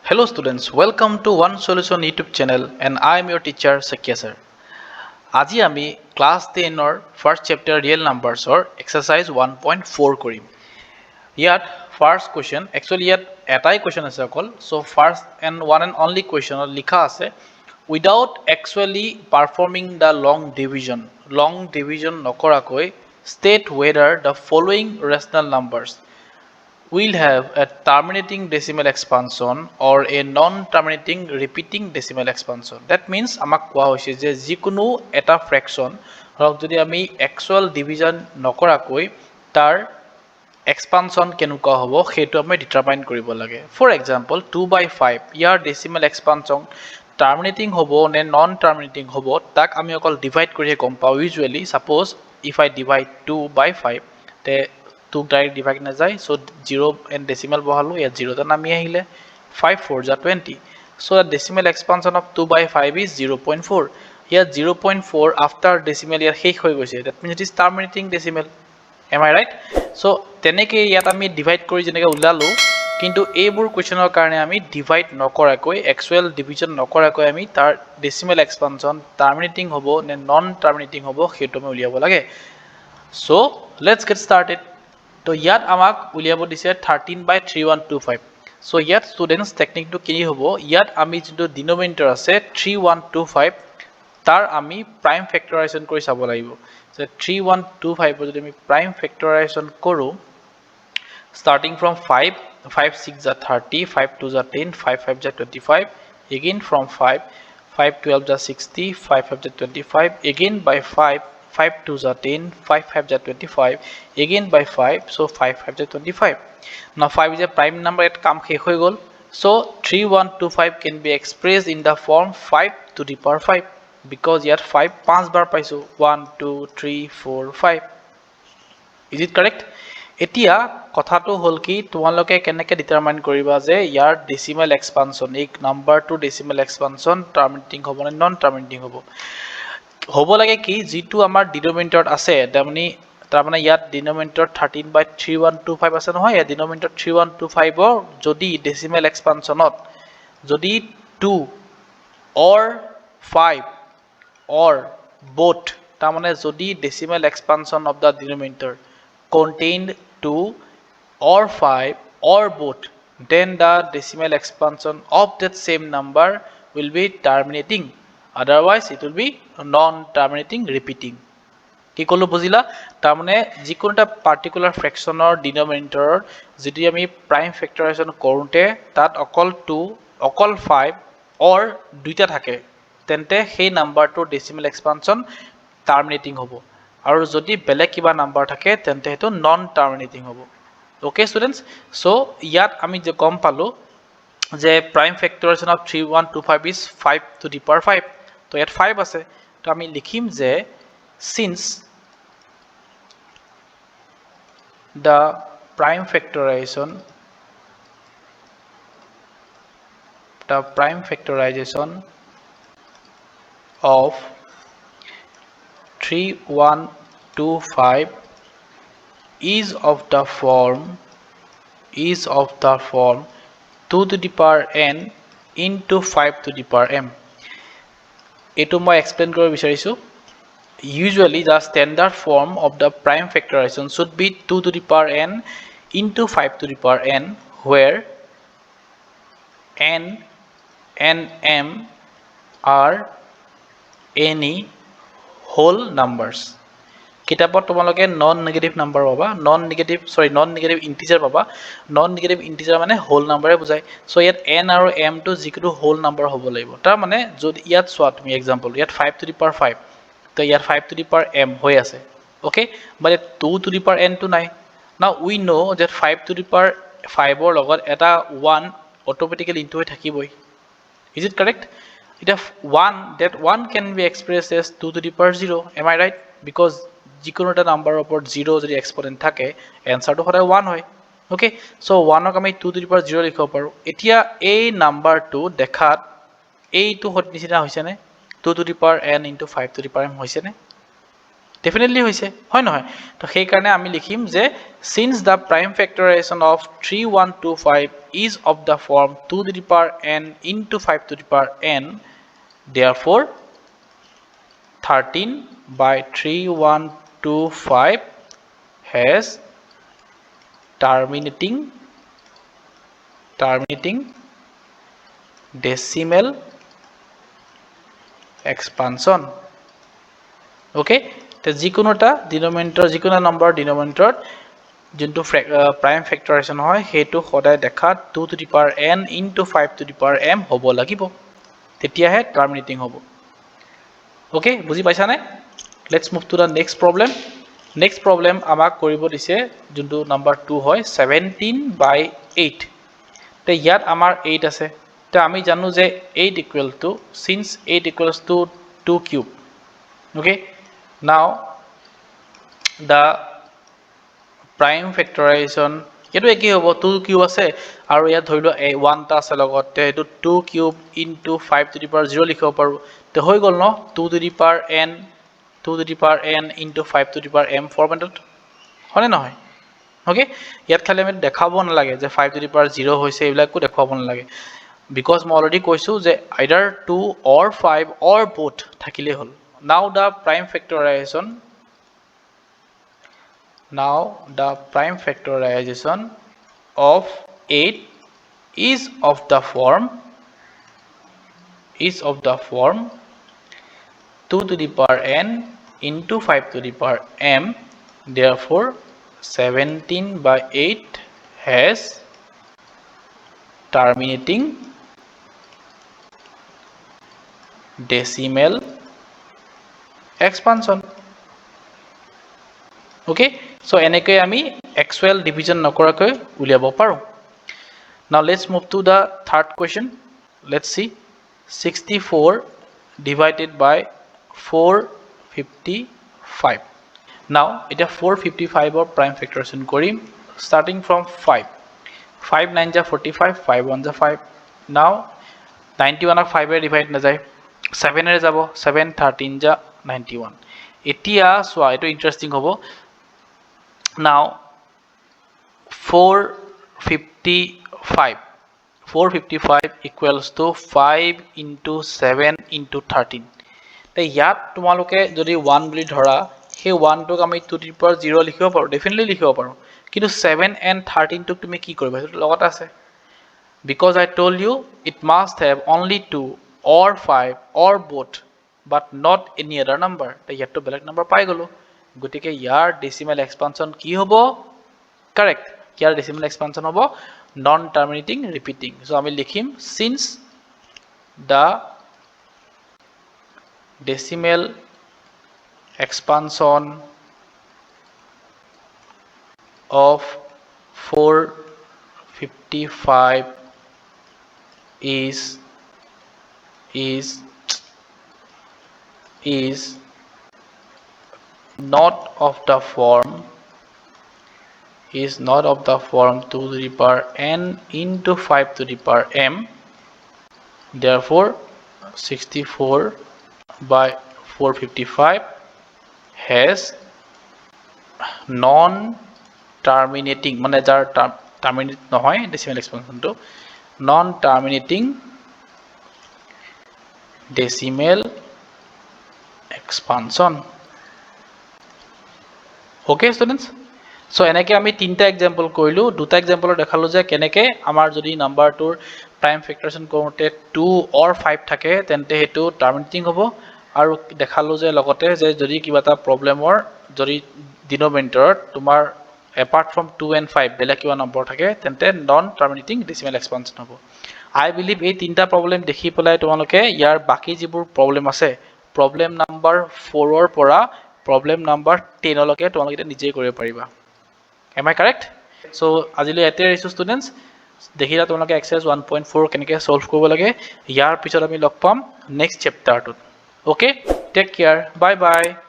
Hello students, welcome to One Solution YouTube channel and I am your teacher Sakya sir. আজি আমি class 10 or first chapter real numbers or exercise 1.4 কৰিম. ইয়াত first question actually ইয়াত এটাই question আছে অকল. So first and one and only question লিখা আছে without actually performing the long division নকৰাকৈ state whether the following rational numbers will have a terminating decimal expansion or a non-terminating repeating decimal expansion. That means আমাক কোৱা হৈছে যে যিকোনো এটা ফ্ৰেকশন হওক যদি আমি actual division নকৰাকৈ তাৰ expansion কেনেকুৱা হ'ব সেইটো আমি ডিটাৰমাইন কৰিব লাগে. For example 2/5 year decimal expansion terminating হ'ব নে non-terminating হ'ব তাক আমি অকল ডিভাইড কৰিহে গম পাওঁ. Usually suppose if I divide 2/5 তে 2 direct divide na jai, so 0 and decimal bohalu ya 0 ta nami ahile 5 4 ja 20. So the decimal expansion of 2/5 is 0.4. Here 0.4 after decimal here shekh hoi goise, that means it is terminating decimal. Am I right? So teneke yat ami divide kori jeneke ulalu kintu ebur questioner karone ami divide nokorakoi actual division nokorakoi ami tar decimal expansion terminating hobo ne non terminating hobo hetu ami uliabo lage. So let's get started. তো ইয়াত আমাক উলিয়াব দিছে 13/3125. So ইয়াত students টেকনিকটো কি হ'ব, ইয়াত আমি যেটো ডিনোমিনেটৰ আছে 3125 তাৰ আমি প্ৰাইম ফেক্টৰাইজেশন কৰি চাব লাগিব. সো 3125 যদি আমি প্ৰাইম ফেক্টৰাইজেশন কৰো starting from 5 5 6 ja 30 5 2 ja 10 5 5 ja 25 again from 5 5 12 ja 60 5 5 ja 25 again by 5 5 2 ja 10 5 5 ja 25 again by 5 so 5 5 ja 25. Now 5 is a prime number at kam khekh hoi gol, so 3125 can be expressed in the form 5 to the power 5 because here 5 5 bar paisu 1 2 3 4 5. Is it correct? এতিয়া কথাটো হল কি তোমালোকে কেনেকে determine কৰিবা যে ইয়াৰ decimal expansion এই নাম্বাৰটো decimal expansion terminating হ'ব নে নন টাৰ্মিনেটিং হ'ব লাগে কি যেটো আমাৰ ডিনোমিনেটৰত আছে তাৰমানে ইয়াত ডিনোমিনেটৰ 13/3125 আছে নহয়, এই ডিনোমিনেটৰ 3125 ৰ যদি ডেসিমেল এক্সপানশনত যদি 2 or 5 or both তাৰমানে যদি decimal expansion of the denominator contained 2 or 5 or both, then the decimal expansion of that same number will be terminating, otherwise it will be non-terminating repeating. কি কলো বুজিলা, তাৰমানে যিকোনটা পাৰ্টিকুলাৰ ফ্ৰ্যাকশনৰ ডিনোমিনেটৰ যদি আমি prime ফেক্টৰাইজেশন কৰোতে তাত অকল 2 অকল 5 or দুইটা থাকে তেন্তে সেই নাম্বাৰটো ডেসিমেল এক্সপানশন টাৰ্মিনেটিং হ'ব, আৰু যদি বেলেগ কিবা নাম্বাৰ থাকে তেন্তে হেতু নন টার্মিনেটিং হ'ব. ওকে স্টুডেন্টস, সো ইয়াত আমি যে কম পালো যে prime ফেক্টৰাইজেশন of 3125 is 5 to the power 5. তো ইয়াত 5 আছে, তো আমি লিখিম যে since the prime factorization of 3125 is of the form 2 to the power n into 5 to the power m. এটো মই এক্সপ্লেইন কৰিব বিচাৰিছো. Usually the standard form of the prime factorization should be 2 to the power n into 5 to the power n, where n and m are any whole numbers. কিতাপত তোমালোকে non negative number পাবা, non negative integer পাবা. Non negative integer মানে whole নাম্বাৰে বুজায়. So ইয়াত n আৰু m টো যিকোনো হোল নাম্বাৰ হ'ব লাগিব. তাৰ মানে যদি ইয়াত চোৱা তুমি এক্সাম্পল ইয়াত 5 to the power 5, তো ইয়াত 5 to the power m হৈ আছে, okay, but 2 to the power n টো নাই. Now we know that 5 to the power 5 ৰ লগত এটা 1 অটোমেটিক্যালি ইনটু হৈ থাকিবই. Is it correct? That 1 can be expressed as 2 to the power 0. Am I right? Because যিকোনো এটা নাম্বাৰৰ ওপৰত 0 যদি এক্সপোনেন্ট থাকে এনসাৰটো সদায় 1 হয়. ওকে, সো 1 ক আমি 2 to the power 0 লিখিব পাৰো. এতিয়া এই নাম্বাৰটো দেখাত এইটো হত নিচিনা হৈছে নে 2 to the power n into 5 to the power m হৈছে নে? ডেফিনেটলি হৈছে হয় নহয় তো সেই কাৰণে আমি লিখিম যে since the prime factorization of 3125 is of the form 2 to the power n into 5 to the power n therefore 13 by 3125 has terminating decimal expansion okay তো যিকোনো এটা ডিনোমিনেটৰ যিকোনো নম্বৰ ডিনোমিনেটৰত যোনটো প্ৰাইম ফেক্টৰাইজেশ্যন হয় সেইটো সদায় দেখাত 2 to the power n into 5 to the power m হ'ব লাগিব তেতিয়াহে টাৰ্মিনেটিং হ'ব ওকে বুজি পাইছা নে let's move to the next problem next problem আমাক কৰিব দিছে যোনটো নাম্বাৰ 2 হয় 17 by 8 তে ইয়াত আমাৰ 8 আছে তে আমি জানো যে 8 equal to since 8 equals to 2 cube okay now the prime factorization এটো কি হ'ব 2 cube আছে আৰু ইয়াত ধৰিলো 1 টা আছে লগতে এটো 2 cube into 5 to the power 0 লিখিব পাৰো তে হৈ গল ন 2 to the power n into 5 to the power m ফৰমেটত হয়নে নহয় ওকে ইয়াত খালি আমি দেখাব নালাগে যে 5 to the power 0 হৈছে এইবিলাকো দেখাব নালাগে because মই অলৰেডি কৈছো যে either 2 or 5 or both থাকিলে হল now the prime factorization of 8 is of the form 2 to the power n into 5 to the power m therefore 17 by 8 has terminating decimal expansion okay so এনেকৈ আমি actual division নকৰাকৈ উলিয়াব পাৰো now let's move to the third question let's see 64 divided by 455 now এটা 455 or prime factorization কৰিম starting from 5 5 9 ja 45 5 1 ja 5 now 91 ক 5 এ divide না যায় 7 এ যাব 7 13 ja 91 এতিয়া সোয়া এটো ইন্টারেস্টিং হ'ব now 455 equals to 5 into 7 into 13 তে ইয়াত তোমালোকে যদি 1 বুলি ধৰা হে 1 টোক আমি 2 to the power 0 লিখিব পাৰো ডেফিনেটলি লিখিব পাৰো কিন্তু 7 and 13 টোক তুমি কি কৰিবা সেইটো লগত আছে because I told you it must have only 2 or 5 or both but not any other number তে ইয়াত বেলেগ নাম্বার পাই গলো গটিকে ইয়াৰ ডেসিমেল এক্সপানশন কি হ'ব correct ইয়াৰ ডেসিমেল এক্সপানশন হ'ব non terminating repeating so আমি লিখিম since the decimal expansion of 455 is not of the form 2 to the power n into 5 to the power m therefore 64 by 455 has non terminating মানে যাৰ terminate নহয় decimal expansion to non terminating decimal expansion okay students so এনেকে আমি তিনটা example কৰিলো দুটা example দেখালো যে কেনেকে আমাৰ যদি নাম্বাৰটোৰ প্ৰাইম ফেক্টৰেশন কৰোতে 2 or 5 থাকে তেন্তে হেতু টাৰ্মিনেটিং হ'ব আৰু দেখালো যে লগতে যে যদি কিবাটা প্ৰবলেমৰ যদি ডিনোমিনেটৰত তোমাৰ apart from 2 and 5 বেলেগ কিবা নম্বৰ থাকে তেন্তে নন টাৰ্মিনেটিং ডেসিমেল এক্সপানশন হ'ব I believe এই তিনটা প্ৰবলেম দেখি পলাই তোমালোকে ইয়াৰ বাকি যিবোৰ প্ৰবলেম আছে প্ৰবলেম নাম্বাৰ 4 ৰ পৰা প্ৰবলেম নাম্বাৰ 10 লৈকে তোমালোকে নিজে কৰিব পাৰিবা Am I correct? So, আজিলৈ এতে আহিছো students দেখিলা তোমালোকে exercise 1.4 কেনেকে solve কৰিব লাগে ইয়াৰ পিছত আমি লগ পাম next chapter টোত Okay, take care, bye bye.